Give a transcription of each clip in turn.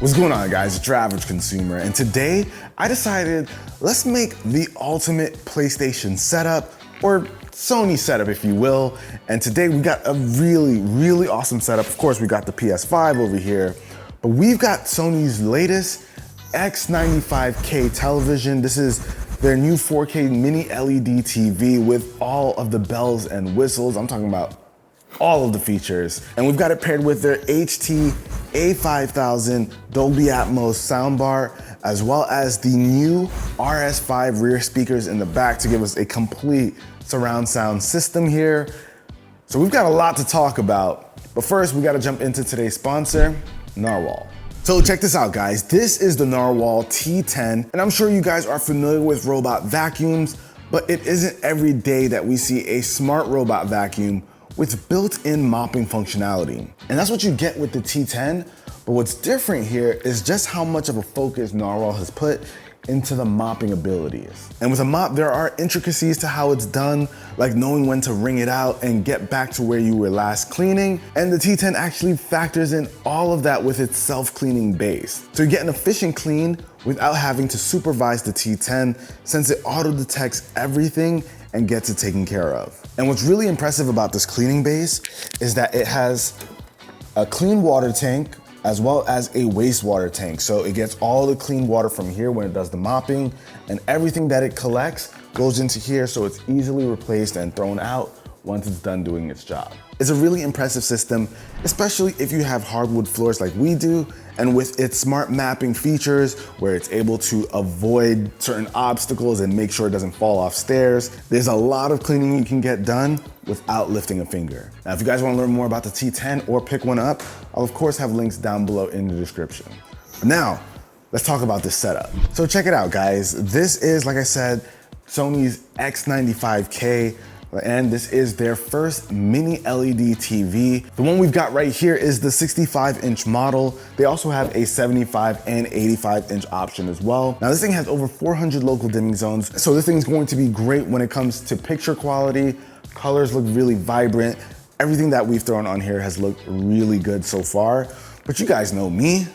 What's going on, guys? It's UrAvgConsumer, and today I decided let's make the ultimate PlayStation setup, or Sony setup if you will. And today we got a really awesome setup. Of course, we got the PS5 over here, but we've got Sony's latest X95K television. This is their new 4K mini LED TV with all of the bells and whistles. I'm talking about all of the features. And we've got it paired with their A5000 Dolby Atmos soundbar, as well as the new RS5 rear speakers in the back to give us a complete surround sound system here. So we've got a lot to talk about, but first we gotta jump into today's sponsor, Narwhal. So check this out, guys. This is the Narwhal T10, and I'm sure you guys are familiar with robot vacuums, but it isn't every day that we see a smart robot vacuum with built-in mopping functionality. And that's what you get with the T10, but what's different here is just how much of a focus Narwhal has put into the mopping abilities. And with a mop, there are intricacies to how it's done, like knowing when to wring it out and get back to where you were last cleaning. And the T10 actually factors in all of that with its self-cleaning base. So you get an efficient clean without having to supervise the T10, since it auto-detects everything and gets it taken care of. And what's really impressive about this cleaning base is that it has a clean water tank as well as a wastewater tank. So it gets all the clean water from here when it does the mopping, and everything that it collects goes into here, so it's easily replaced and thrown out once it's done doing its job. It's a really impressive system, especially if you have hardwood floors like we do, and with its smart mapping features where it's able to avoid certain obstacles and make sure it doesn't fall off stairs. There's a lot of cleaning you can get done without lifting a finger. Now, if you guys want to learn more about the T10 or pick one up, I'll of course have links down below in the description. Now, let's talk about this setup. So check it out, guys. This is, like I said, Sony's X95K, and this is their first mini LED TV. The one we've got right here is the 65-inch model. They also have a 75 and 85-inch option as well. Now, this thing has over 400 local dimming zones, so this thing's going to be great when it comes to picture quality. Colors look really vibrant. Everything that we've thrown on here has looked really good so far. But you guys know me.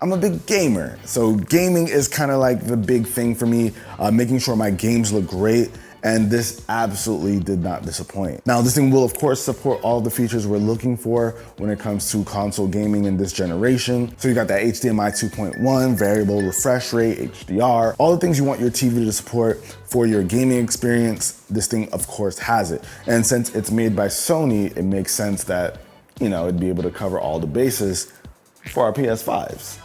I'm a big gamer, so gaming is kind of like the big thing for me, making sure my games look great. And this absolutely did not disappoint. Now, this thing will of course support all the features we're looking for when it comes to console gaming in this generation. So you got that HDMI 2.1, variable refresh rate, HDR, all the things you want your TV to support for your gaming experience. This thing of course has it. And since it's made by Sony, it makes sense that, you know, it'd be able to cover all the bases for our PS5s.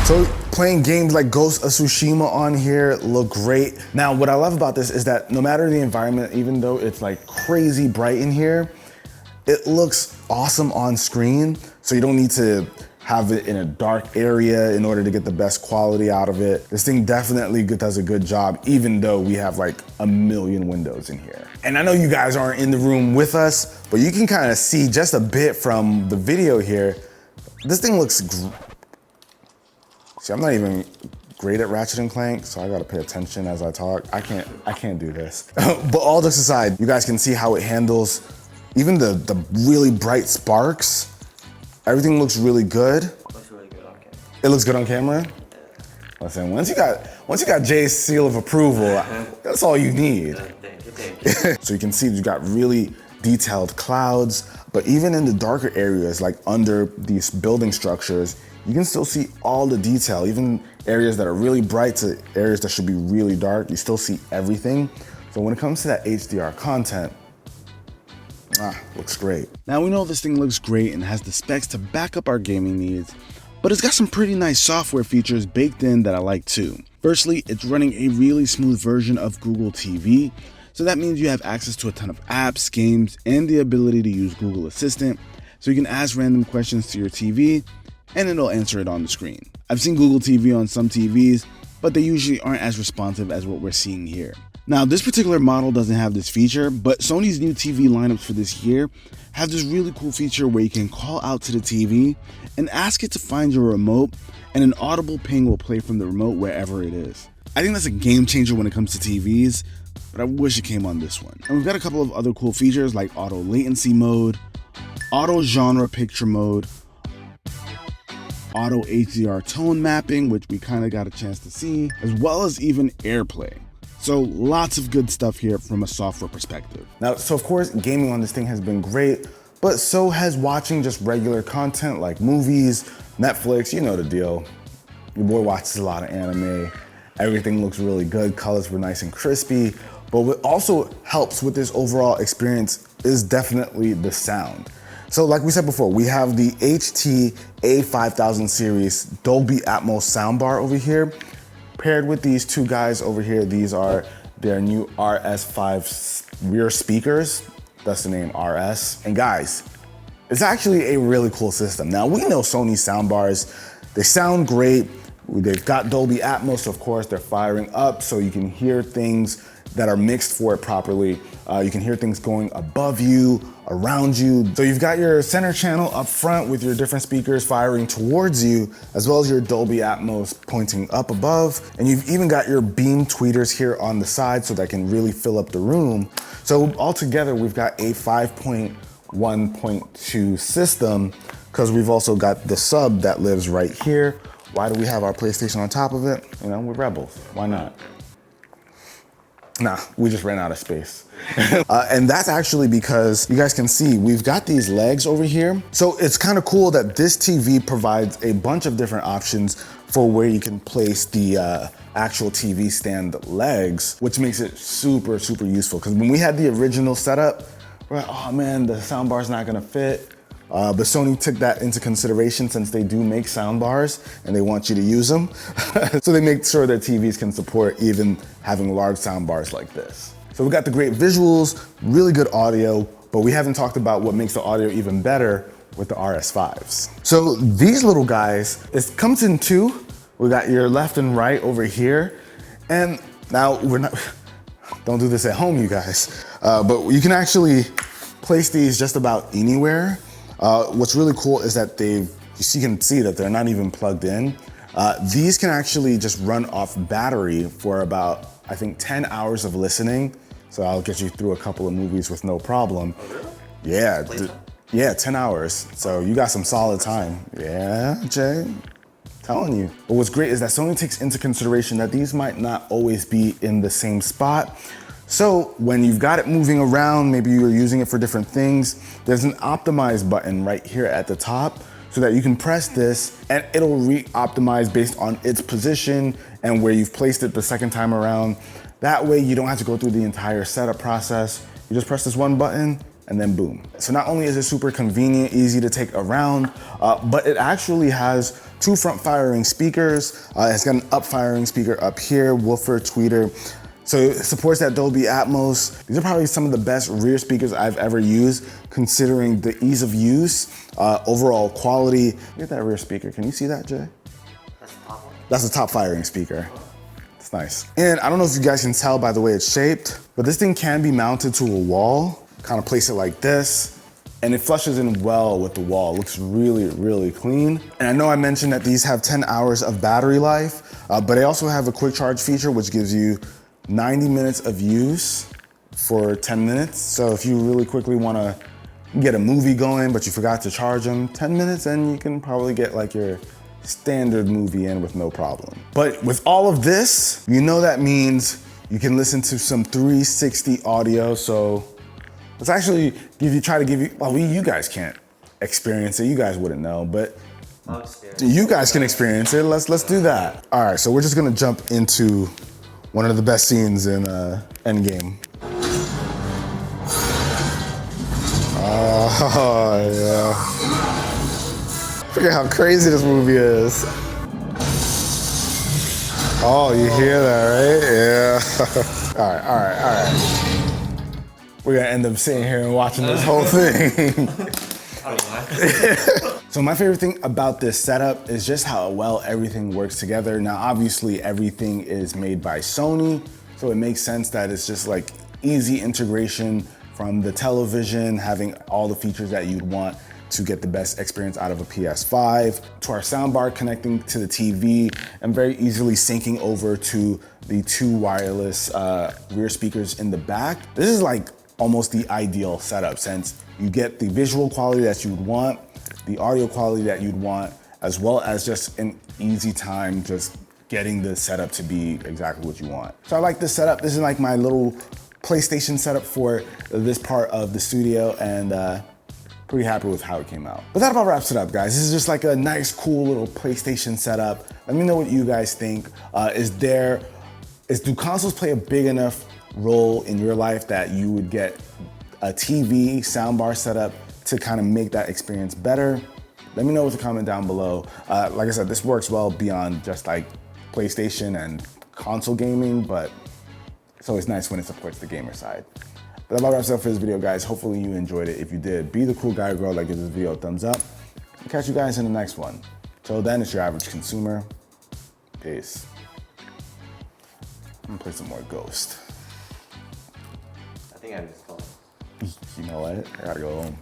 So playing games like Ghost of Tsushima on here look great. Now, what I love about this is that no matter the environment, even though it's like crazy bright in here, it looks awesome on screen. So you don't need to have it in a dark area in order to get the best quality out of it. This thing definitely does a good job, even though we have like a million windows in here. And I know you guys aren't in the room with us, but you can kind of see just a bit from the video here. This thing looks See, I'm not even great at Ratchet and Clank, so I gotta pay attention as I talk. I can't do this. But all this aside, you guys can see how it handles even the really bright sparks. Everything looks really good. It looks really good on camera. It looks good on camera? Yeah. Listen, once you got Jay's seal of approval, that's all you need. Thank you. So you can see you got really detailed clouds, but even in the darker areas, like under these building structures, you can still see all the detail, even areas that are really bright to areas that should be really dark, you still see everything. So when it comes to that HDR content, looks great. Now we know this thing looks great and has the specs to back up our gaming needs, but it's got some pretty nice software features baked in that I like too. Firstly, it's running a really smooth version of Google TV. So that means you have access to a ton of apps, games, and the ability to use Google Assistant. So you can ask random questions to your TV and it'll answer it on the screen. I've seen Google TV on some TVs, but they usually aren't as responsive as what we're seeing here. Now, this particular model doesn't have this feature, but Sony's new TV lineups for this year have this really cool feature where you can call out to the TV and ask it to find your remote, and an audible ping will play from the remote wherever it is. I think that's a game changer when it comes to TVs, but I wish it came on this one. And we've got a couple of other cool features like auto latency mode, auto genre picture mode, auto HDR tone mapping, which we kind of got a chance to see, as well as even AirPlay. So lots of good stuff here from a software perspective. Now, so of course, gaming on this thing has been great, but so has watching just regular content like movies, Netflix, you know the deal. Your boy watches a lot of anime. Everything looks really good. Colors were nice and crispy. But what also helps with this overall experience is definitely the sound. So like we said before, we have the HT-A5000 series Dolby Atmos soundbar over here. Paired with these two guys over here, these are their new RS5 rear speakers. That's the name, RS. And guys, it's actually a really cool system. Now we know Sony soundbars, they sound great. They've got Dolby Atmos, of course, they're firing up so you can hear things that are mixed for it properly. You can hear things going above you, around you. So you've got your center channel up front with your different speakers firing towards you, as well as your Dolby Atmos pointing up above. And you've even got your beam tweeters here on the side so that can really fill up the room. So altogether, we've got a 5.1.2 system, because we've also got the sub that lives right here. Why do we have our PlayStation on top of it? You know, we're rebels, why not? Nah, we just ran out of space. And that's actually because you guys can see we've got these legs over here. So it's kind of cool that this TV provides a bunch of different options for where you can place the actual TV stand legs, which makes it super, super useful. Because when we had the original setup, we're like, oh man, the soundbar's not gonna fit. But Sony took that into consideration since they do make soundbars and they want you to use them. So they make sure their TVs can support even having large soundbars like this. So we got the great visuals, really good audio, but we haven't talked about what makes the audio even better with the RS5s. So these little guys, it comes in two. We got your left and right over here. And now don't do this at home, you guys. But you can actually place these just about anywhere. What's really cool is that you can see that they're not even plugged in. These can actually just run off battery for about, I think, 10 hours of listening. So I'll get you through a couple of movies with no problem. Oh, really? Yeah, yeah, 10 hours. So you got some solid time. Yeah, Jay, telling you. But what's great is that Sony takes into consideration that these might not always be in the same spot. So when you've got it moving around, maybe you're using it for different things, there's an optimize button right here at the top so that you can press this and it'll re-optimize based on its position and where you've placed it the second time around. That way you don't have to go through the entire setup process. You just press this one button and then boom. So not only is it super convenient, easy to take around, but it actually has two front firing speakers. It's got an up firing speaker up here, woofer, tweeter. So it supports that Dolby Atmos. These are probably some of the best rear speakers I've ever used, considering the ease of use, overall quality. Look at that rear speaker. Can you see that, Jay? That's the top one? That's the top firing speaker. It's nice. And I don't know if you guys can tell by the way it's shaped, but this thing can be mounted to a wall. Kind of place it like this, and it flushes in well with the wall. It looks really, really clean. And I know I mentioned that these have 10 hours of battery life, but they also have a quick charge feature, which gives you 90 minutes of use for 10 minutes. So if you really quickly wanna get a movie going, but you forgot to charge them, 10 minutes and you can probably get like your standard movie in with no problem. But with all of this, you know that means you can listen to some 360 audio. So let's actually try to give you, well, you guys can't experience it. You guys wouldn't know, but you guys can experience it. Let's do that. All right, so we're just gonna jump into one of the best scenes in Endgame. Oh, yeah. Forget how crazy this movie is. Oh, you hear that, right? Yeah. All right. We're gonna end up sitting here and watching this whole thing. So my favorite thing about this setup is just how well everything works together. Now, obviously everything is made by Sony, so it makes sense that it's just like easy integration from the television, having all the features that you'd want to get the best experience out of a PS5, to our soundbar connecting to the TV, and very easily syncing over to the two wireless rear speakers in the back. This is like almost the ideal setup since you get the visual quality that you would want, the audio quality that you'd want, as well as just an easy time just getting the setup to be exactly what you want. So I like this setup. This is like my little PlayStation setup for this part of the studio, and pretty happy with how it came out. But that about wraps it up, guys. This is just like a nice, cool little PlayStation setup. Let me know what you guys think. Do consoles play a big enough role in your life that you would get a TV soundbar setup to kind of make that experience better? Let me know with a comment down below. Like I said, this works well beyond just like PlayStation and console gaming, but it's always nice when it supports the gamer side. But that about wraps it up for this video, guys. Hopefully you enjoyed it. If you did, be the cool guy or girl that gives this video a thumbs up. I'll catch you guys in the next one. Till then, it's your average consumer. Peace. I'm gonna play some more Ghost. I think I missed calls. You know what? I gotta go home.